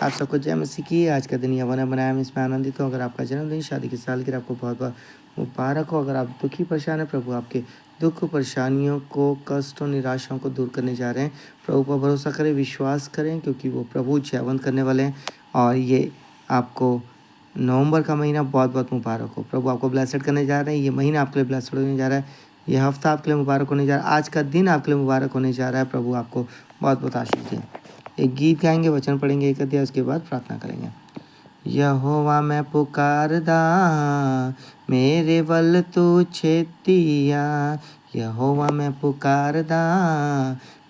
आप सबको जय मसीह की। आज का दिन यहोवा ने बनाया, मैं इसमें आनंदित हूँ। अगर आपका जन्मदिन, शादी की सालगिरह, आपको बहुत बहुत मुबारक हो। अगर आप दुखी परेशान हैं, प्रभु आपके दुख परेशानियों को, कष्टों निराशाओं को दूर करने जा रहे हैं। प्रभु पर भरोसा करें, विश्वास करें, क्योंकि वो प्रभु जयवंत करने वाले हैं। और ये आपको नवंबर का महीना बहुत बहुत मुबारक हो। प्रभु आपको ब्लेसड करने जा रहे हैं। ये महीना आपके लिए ब्लेसड होने जा रहा है। ये हफ्ता आपके लिए मुबारक होने जा रहा है। आज का दिन आपके लिए मुबारक होने जा रहा है। प्रभु आपको बहुत बहुत आशीष दें। एक गीत गाएंगे, वचन पढ़ेंगे एक अध्याय, उसके बाद प्रार्थना करेंगे। यहोवा मैं पुकारदा, मेरे वल तू छेतिया। यहोवा मैं पुकारदा,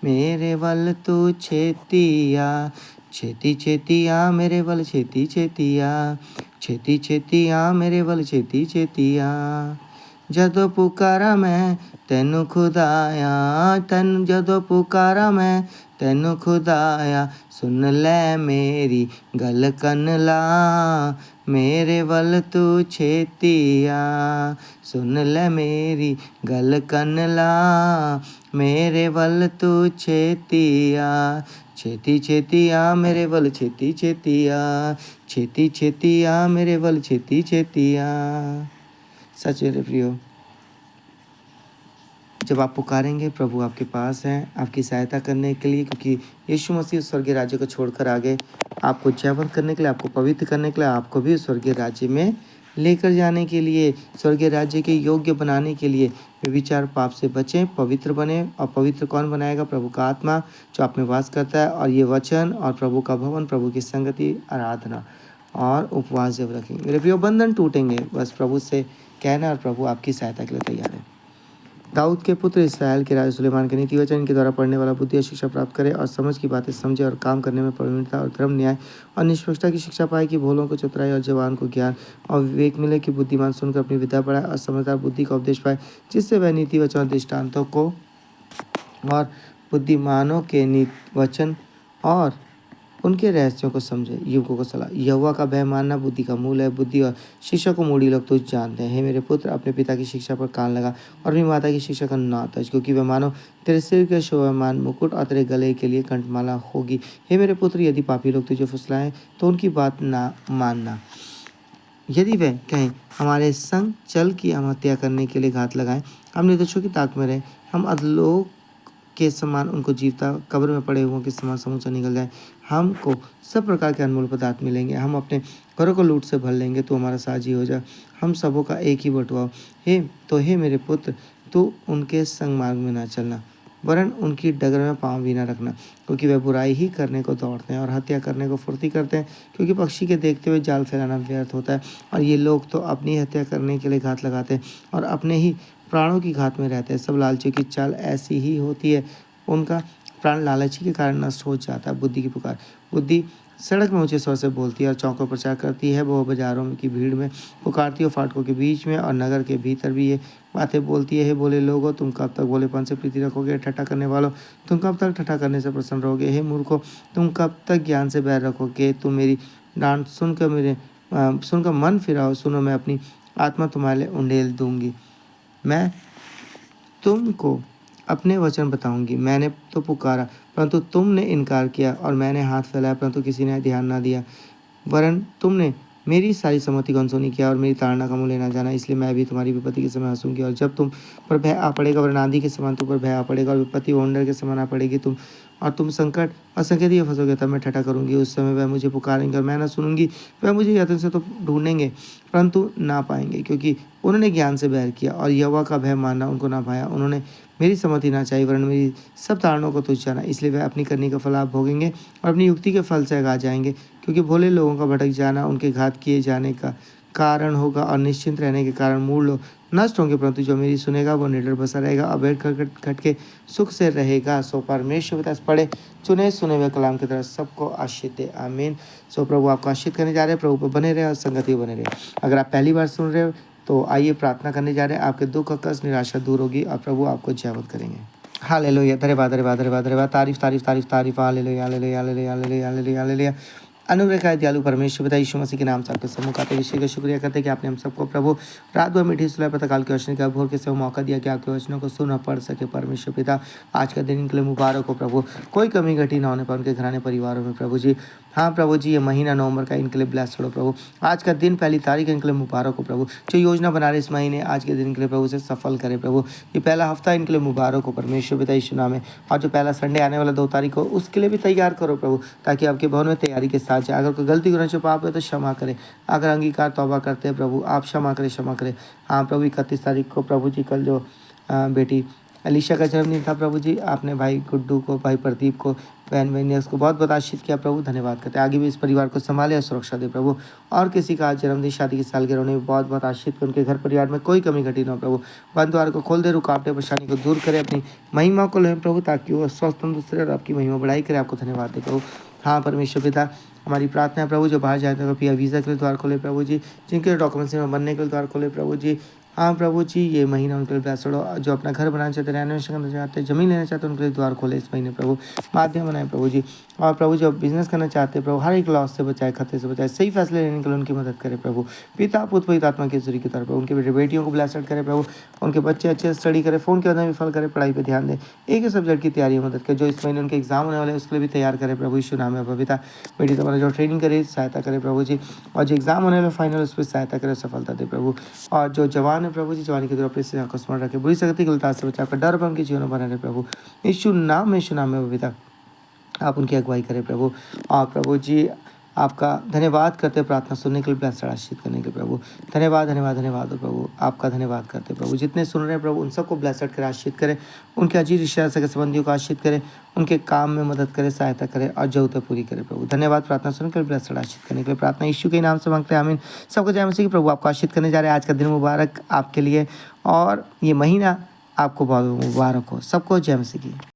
मेरे वल तू छेतिया। छेती छेतिया मेरे वल छेती छेतिया। छेती छेतिया मेरे वल छेती छेतिया। जदों पुकारा मैं तैनू खुदाया, जदों पुकारा मैं तैनू खुदाया। सुन ले मेरी गल कन ला, मेरे वल तू छेतिया। सुन ले मेरी गल कन ला, मेरे वल तू छेतिया। छेती छेतिया मेरे वल छेती छेतिया। छेती छेतिया मेरे वल छेती छेतिया। सच मेरे प्रियो, जब आप पुकारेंगे, प्रभु आपके पास हैं आपकी सहायता करने के लिए, क्योंकि यीशु मसीह स्वर्गीय राज्य को छोड़कर आगे आपको जयवंत करने के लिए, आपको पवित्र करने के लिए, आपको भी स्वर्गीय राज्य में लेकर जाने के लिए, स्वर्गीय राज्य के योग्य बनाने के लिए। व्यभिचार पाप से बचें, पवित्र बने। और पवित्र कौन बनाएगा? प्रभु का आत्मा जो आप में वास करता है। और ये वचन और प्रभु का भवन, प्रभु की संगति, आराधना और उपवास जब रखेंगे, मेरे प्रियो, बंधन टूटेंगे। बस प्रभु से कहना, और प्रभु आपकी सहायता के लिए तैयार है। दाऊद के पुत्र इसराइल के राजा सुलेमान के नीति वचन के द्वारा पढ़ने वाला बुद्धि और शिक्षा प्राप्त करे, और समझ की बातें समझे, और काम करने में प्रवीणता और धर्म, न्याय और निष्पक्षता की शिक्षा पाए, कि भोलों को चतुराई और जवान को ज्ञान और विवेक मिले, कि बुद्धिमान सुनकर अपनी विद्या बढ़ाए और समझदार बुद्धि का उपदेश पाए, जिससे वह नीति वचन और दृष्टांतों को और बुद्धिमानों के नीति वचन और उनके रहस्यों को समझे। युवकों को सलाह, यहोवा का भय मानना बुद्धि का मूल है। बुद्धि और शिक्षा को मूढ़ी लोग तुझ जानते हैं। हे मेरे पुत्र, अपने पिता की शिक्षा पर कान लगा और अपनी माता की शिक्षा का ना तज, क्योंकि वह मानो तेरे सिर के शोभामान मुकुट और तेरे गले के लिए कंठमाला होगी। हे मेरे पुत्र, यदि पापी लोग तुझे फुसलाएं तो उनकी बात ना मानना। यदि वह कहें हमारे संग चल कि हम हत्या करने के लिए घात लगाएं, हम निर्दोषों की ताक में रहें, हम अधलोक के समान उनको जीवता कब्र में पड़े हुओं के समान समूचा निकल जाए, हमको सब प्रकार के अनमोल पदार्थ मिलेंगे, हम अपने घरों को लूट से भर लेंगे, तो हमारा साझी हो जा, हम सबों का एक ही बटुआ। हे मेरे पुत्र, तू उनके संग मार्ग में ना चलना, वरन उनकी डगर में पाँव भी ना रखना, क्योंकि वह बुराई ही करने को दौड़ते हैं और हत्या करने को फुर्ती करते हैं, क्योंकि पक्षी के देखते हुए जाल फैलाना व्यर्थ होता है। और ये लोग तो अपनी हत्या करने के लिए घात लगाते हैं और अपने ही प्राणों की घात में रहते हैं। सब लालचियों की चाल ऐसी ही होती है, उनका प्राण लालची के कारण नष्ट हो जाता है। बुद्धि की पुकार, बुद्धि सड़क में ऊंचे स्वर से बोलती है और चौकों प्रचार करती है। वो बाजारों की भीड़ में पुकारती है, फाटकों के बीच में और नगर के भीतर भी ये बातें बोलती है। हे बोले लोगों, तुम कब तक भोलेपन से प्रीति रखोगे? ठट्ठा करने वालों, तुम कब तक ठट्ठा करने से प्रसन्न रहोगे? हे मूर्खों, तुम कब तक ज्ञान से बैर रखोगे? तुम मेरी डांट सुनकर मन फिराओ। सुनो, मैं अपनी आत्मा तुम्हारे लिए उंडेल दूंगी, मैं तुमको अपने वचन बताऊंगी। मैंने तो पुकारा परंतु तुमने इनकार किया, और मैंने हाथ फैलाया परंतु किसी ने ध्यान ना दिया। वरन तुमने मेरी सारी सम्मति को अनसुनी किया और मेरी ताड़ना का मूल्य ना जाना। इसलिए मैं भी तुम्हारी विपत्ति के समय हंसूंगी, और जब तुम पर भय आ पड़ेगा, वरन आंधी के समान तुम पर भय आ पड़ेगा, और विपत्ति वंडर के समान आ पड़ेगी, तुम संकट और संकेत ये फंसोगे, तब मैं ठट्ठा करूंगी। उस समय वह मुझे पुकारेंगे और मैं ना सुनूंगी। वह मुझे यत्न से तो ढूंढेंगे परंतु ना पाएंगे, क्योंकि उन्होंने ज्ञान से बैर किया और यहोवा का भय मानना उनको ना पाया। उन्होंने मेरी सम्मति ना चाहिए, वरन मेरी सब ताड़नों को तुझ जाना। इसलिए वह अपनी करनी का फल आप भोगेंगे और अपनी युक्ति के फल से आगा जाएंगे, क्योंकि भोले लोगों का भटक जाना उनके घात किए जाने का कारण होगा, और निश्चिंत रहने के कारण मूढ़ लोग नष्ट होंगे। परंतु जो मेरी सुनेगा वो निडर बसा रहेगा, और बैठ खट के सुख से रहेगा। सो परमेश्वर पिता पढ़े चुने सुने हुए कलाम की तरह सबको आशीष दे, आमीन। सो प्रभु आपको आशीष करने जा रहे हैं, प्रभु पर बने रहे और संगति बने रहे। अगर आप पहली बार सुन रहे हो तो आइए प्रार्थना करने जा रहे हैं। आपके दुख कष्ट निराशा दूर होगी और प्रभु आपको जयवंत करेंगे। हालेलुया, धन्यवाद धन्यवाद धन्यवाद धन्यवाद, तारीफ तारीफ तारीफ तारीफ, hallelujah hallelujah hallelujah hallelujah hallelujah hallelujah. अनुग्रहकारी दयालु परमेश्वर पिता यीशु मसीह के नाम से आपके सम्मुख आते विषय का शुक्रिया करते कि आपने हम सबको प्रभु रात भर मीठी सुलह पता काल के वचन का भोर के समय मौका दिया कि आपके वचनों को सुन और पढ़ सके। परमेश्वर पिता आज का दिन इनके लिए मुबारक हो प्रभु, कोई कमी घटी ना होने पर उनके घराने परिवारों में प्रभु जी। हाँ प्रभु जी, ये महीना नवंबर का इनके लिए ब्लेस्ड हो प्रभु। आज का दिन पहली तारीख इनके लिए मुबारक हो प्रभु। जो योजना बना रहे इस महीने आज के दिन के लिए प्रभु से सफल करे प्रभु। ये पहला हफ्ता इनके लिए मुबारक हो परमेश्वर पिता यीशु नाम में। और जो पहला संडे आने वाला 2 तारीख को उसके लिए भी तैयार करो प्रभु, ताकि आपके भवन में तैयारी के साथ जाए। अगर कोई गलती गुनाह से पाप है तो क्षमा करें, अगर अंगीकार तौबा करते हैं प्रभु आप क्षमा करें। हाँ प्रभु 31 तारीख को प्रभु जी कल जो बेटी अलीशा का जन्मदिन था प्रभु जी, आपने भाई गुड्डू को, भाई प्रदीप को, बहन वेनियस को बहुत बहुत आशीष किया प्रभु, धन्यवाद करते हैं। आगे भी इस परिवार को संभाले और सुरक्षा दे प्रभु। और किसी का आज जन्मदिन, शादी की सालगिरह होने में बहुत बहुत आशीष कर उनके घर परिवार में कोई कमी घटी ना प्रभु। बंद द्वार को खोल दे, रुकावटें परेशानी को दूर करे, अपनी महिमा को लें प्रभु, ताकि वो स्वस्थ तंदुरुस्त रहे और आपकी महिमा बढ़ाई करे। आपको धन्यवाद दे प्रभु। हाँ परमेश्वर पिता, हमारी प्रार्थना है प्रभु, जो बाहर जाते हैं पिया वीज़ा के लिए द्वार खोले प्रभु जी, जिनके डॉक्यूमेंट्स में बनने के लिए द्वार खोले प्रभु जी। हाँ प्रभु जी, ये महीना उनके लिए ब्लेस्ड हो। जो अपना घर बनाना चाहते हैं, रेनोवेशन करना चाहते हैं, जमीन लेना चाहते हैं, उनके लिए द्वार खोले इस महीने प्रभु, माध्यम बनाए प्रभु जी। और प्रभु जो बिजनेस करना चाहते हैं प्रभु, हर एक लॉस से बचाए, खतरे से बचाए, सही फैसले लेने के लिए उनकी मदद करे प्रभु। पिता पुत्र पवित्र आत्मा की सूरी की तरफ उनके बेटे बेटियों को ब्लेस्ड करे प्रभु। उनके बच्चे अच्छे से स्टडी करें, फ़ोन के अंदर विफल करे, पढ़ाई पर ध्यान दें, एक ही सब्जेक्ट की तैयारी में मदद करे। जो इस महीने उनके एग्जाम होने वाले हैं उसके लिए भी तैयार करे प्रभु यीशु नाम में। पिता बेटी तुम्हारा जो ट्रेनिंग करे सहायता करे प्रभु जी, और जो एग्जाम होने वाले फाइनल उस पर सहायता करे, सफलता दे प्रभु। और जो जवान है प्रभु जी, जवानी की अपने से को स्मरण रखे, बुरी शक्ति गलता से बचा कर डर पर उनके जीवन में बने रहे प्रभु यीशु नाम में। पिता आप उनकी अगुवाई करें प्रभु। और प्रभु जी आपका धन्यवाद करते, प्रार्थना सुनने के लिए, ब्लेस्ड आशीष करने के लिए प्रभु। धन्यवाद धन्यवाद धन्यवाद प्रभु, आपका धन्यवाद करते प्रभु। जितने सुन रहे हैं प्रभु उन सबको ब्लेस्ड करें, आशीष करें, उनके अजीज रिश्तेदार के संबंधियों को आशीष करें, उनके काम में मदद करें, सहायता करें और जरूरतें पूरी करें प्रभु। धन्यवाद प्रार्थना सुनने के लिए, ब्लेस्ड आशीष करने के लिए, प्रार्थना यीशु के नाम से मांगते हैं, आमीन। सबको जय मसीह की। प्रभु आपको आशीष करने जा रहे हैं। आज का दिन मुबारक आपके लिए और ये महीना आपको बहुत मुबारक हो। सबको जय मसीह की।